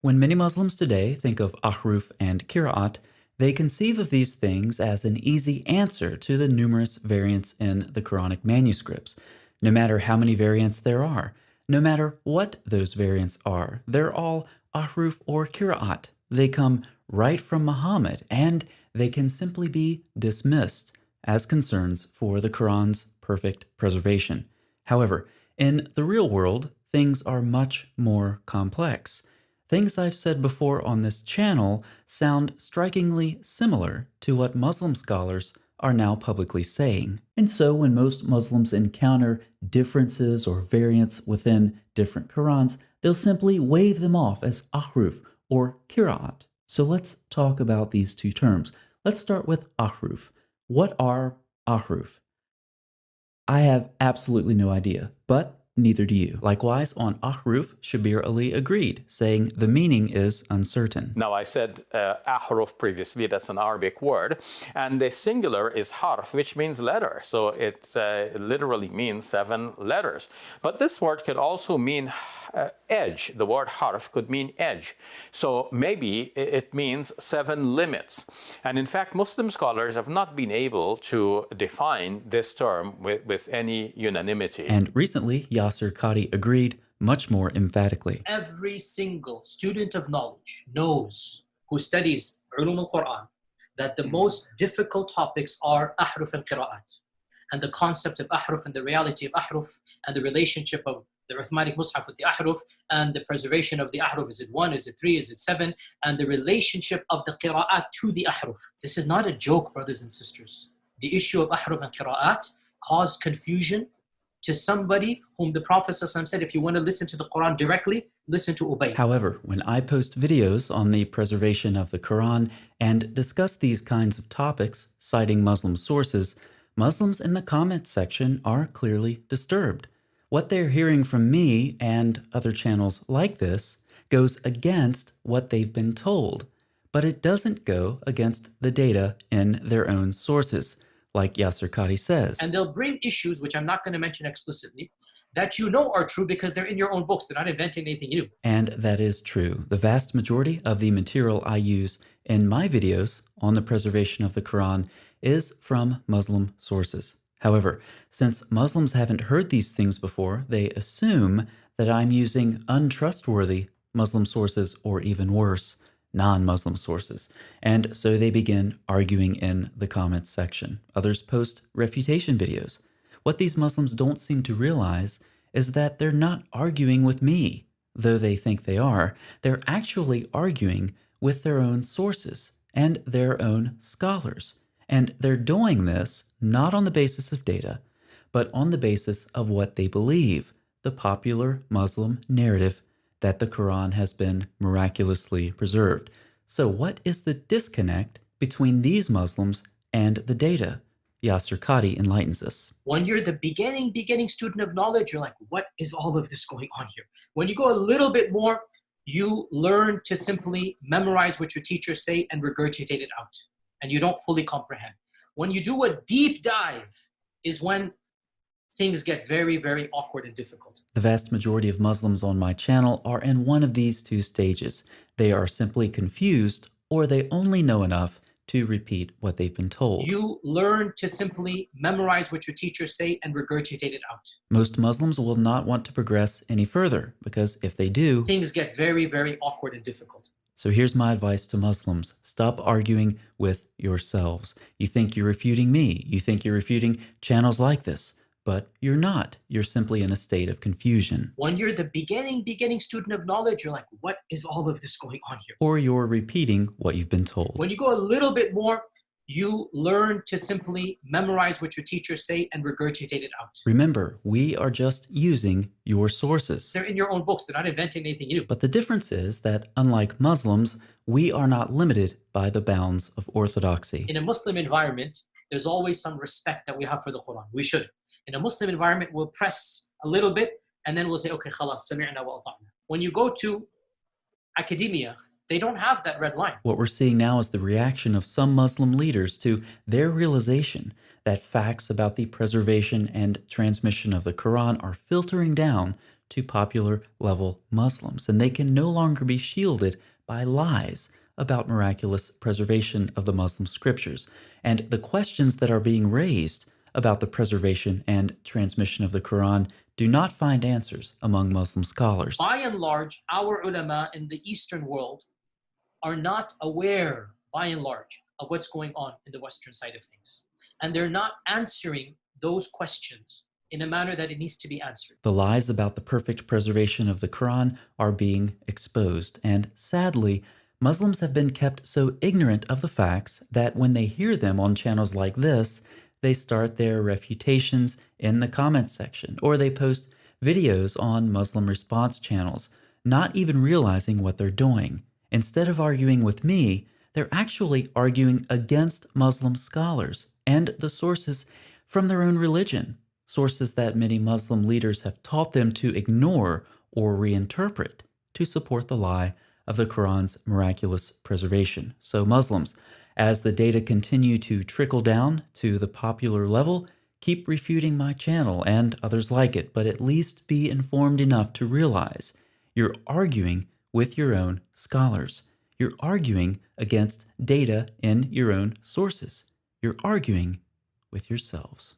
When many Muslims today think of ahruf and qira'at, they conceive of these things as an easy answer to the numerous variants in the Quranic manuscripts. No matter how many variants there are, no matter what those variants are, they're all ahruf or qira'at. They come right from Muhammad, and they can simply be dismissed as concerns for the Quran's perfect preservation. However, in the real world, things are much more complex. Things I've said before on this channel sound strikingly similar to what Muslim scholars are now publicly saying. And so when most Muslims encounter differences or variants within different Qurans, they'll simply wave them off as ahruf or qira'at. So let's talk about these two terms. Let's start with ahruf. What are ahruf? I have absolutely no idea, but neither do you. Likewise, on ahruf, Shabir Ali agreed, saying the meaning is uncertain. Now, I said ahruf previously, that's an Arabic word, and the singular is harf, which means letter. So it literally means 7 letters. But this word could also mean edge. The word harf could mean edge. So maybe it means 7 limits. And in fact, Muslim scholars have not been able to define this term with any unanimity. And recently, Yasser Qadhi agreed much more emphatically. Every single student of knowledge knows, who studies Ulum al-Quran, that the most difficult topics are ahruf and qira'at. And the concept of ahruf and the reality of ahruf and the relationship of the Uthmanic Mus'haf with the ahruf and the preservation of the ahruf. Is it 1? Is it 3? Is it 7? And the relationship of the qira'at to the ahruf. This is not a joke, brothers and sisters. The issue of ahruf and qira'at caused confusion to somebody whom the Prophet ﷺ said, if you want to listen to the Quran directly, listen to Ubay. However, when I post videos on the preservation of the Quran and discuss these kinds of topics, citing Muslim sources, Muslims in the comment section are clearly disturbed. What they're hearing from me and other channels like this goes against what they've been told, but it doesn't go against the data in their own sources, like Yasser Qadhi says. And they'll bring issues, which I'm not going to mention explicitly, that you know are true because they're in your own books. They're not inventing anything new. And that is true. The vast majority of the material I use in my videos on the preservation of the Quran is from Muslim sources. However, since Muslims haven't heard these things before, they assume that I'm using untrustworthy Muslim sources, or even worse, non-Muslim sources. And so they begin arguing in the comments section. Others post refutation videos. What these Muslims don't seem to realize is that they're not arguing with me, though they think they are. They're actually arguing with their own sources and their own scholars. And they're doing this not on the basis of data, but on the basis of what they believe, the popular Muslim narrative that the Quran has been miraculously preserved. So what is the disconnect between these Muslims and the data? Yasser Qadhi enlightens us. When you're the beginning student of knowledge, you're like, what is all of this going on here? When you go a little bit more, you learn to simply memorize what your teachers say and regurgitate it out. And you don't fully comprehend. When you do a deep dive is when things get very, very awkward and difficult. The vast majority of Muslims on my channel are in one of these two stages. They are simply confused, or they only know enough to repeat what they've been told. You learn to simply memorize what your teachers say and regurgitate it out. Most Muslims will not want to progress any further, because if they do, things get very, very awkward and difficult. So here's my advice to Muslims. Stop arguing with yourselves. You think you're refuting me. You think you're refuting channels like this. But you're not. You're simply in a state of confusion. When you're the beginning student of knowledge, you're like, what is all of this going on here? Or you're repeating what you've been told. When you go a little bit more, you learn to simply memorize what your teachers say and regurgitate it out. Remember, we are just using your sources. They're in your own books. They're not inventing anything new. But the difference is that, unlike Muslims, we are not limited by the bounds of orthodoxy. In a Muslim environment, there's always some respect that we have for the Quran. We should. In a Muslim environment, we'll press a little bit and then we'll say, okay, khalas, sami'na wa ata'na. When you go to academia, they don't have that red line. What we're seeing now is the reaction of some Muslim leaders to their realization that facts about the preservation and transmission of the Quran are filtering down to popular level Muslims, and they can no longer be shielded by lies about miraculous preservation of the Muslim scriptures. And the questions that are being raised about the preservation and transmission of the Quran do not find answers among Muslim scholars. By and large, our ulama in the Eastern world are not aware, by and large, of what's going on in the Western side of things. And they're not answering those questions in a manner that it needs to be answered. The lies about the perfect preservation of the Quran are being exposed, and sadly, Muslims have been kept so ignorant of the facts that when they hear them on channels like this, they start their refutations in the comment section, or they post videos on Muslim response channels, not even realizing what they're doing. Instead of arguing with me, they're actually arguing against Muslim scholars and the sources from their own religion, sources that many Muslim leaders have taught them to ignore or reinterpret to support the lie of the Quran's miraculous preservation. So Muslims, as the data continue to trickle down to the popular level, keep refuting my channel and others like it, but at least be informed enough to realize you're arguing with your own scholars. You're arguing against data in your own sources. You're arguing with yourselves.